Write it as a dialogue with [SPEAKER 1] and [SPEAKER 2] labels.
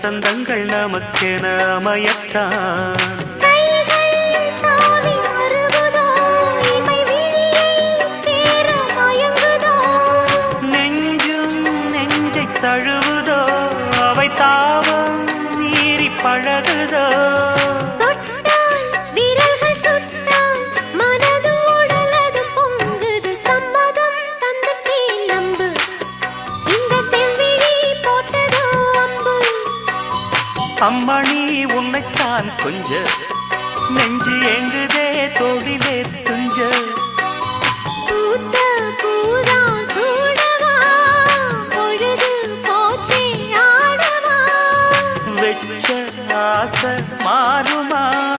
[SPEAKER 1] வசந்தங்கள் நமக்கென அமையத்தான். நெஞ்சும் நெஞ்சை தழுவுதோ, அவை தாவம் மீறி பழகுதோ. அம்மணி உன்னைத்தான் கொஞ்ச நெஞ்சு எங்குதே தோடிலே துஞ்ச.
[SPEAKER 2] பூத்த பூரா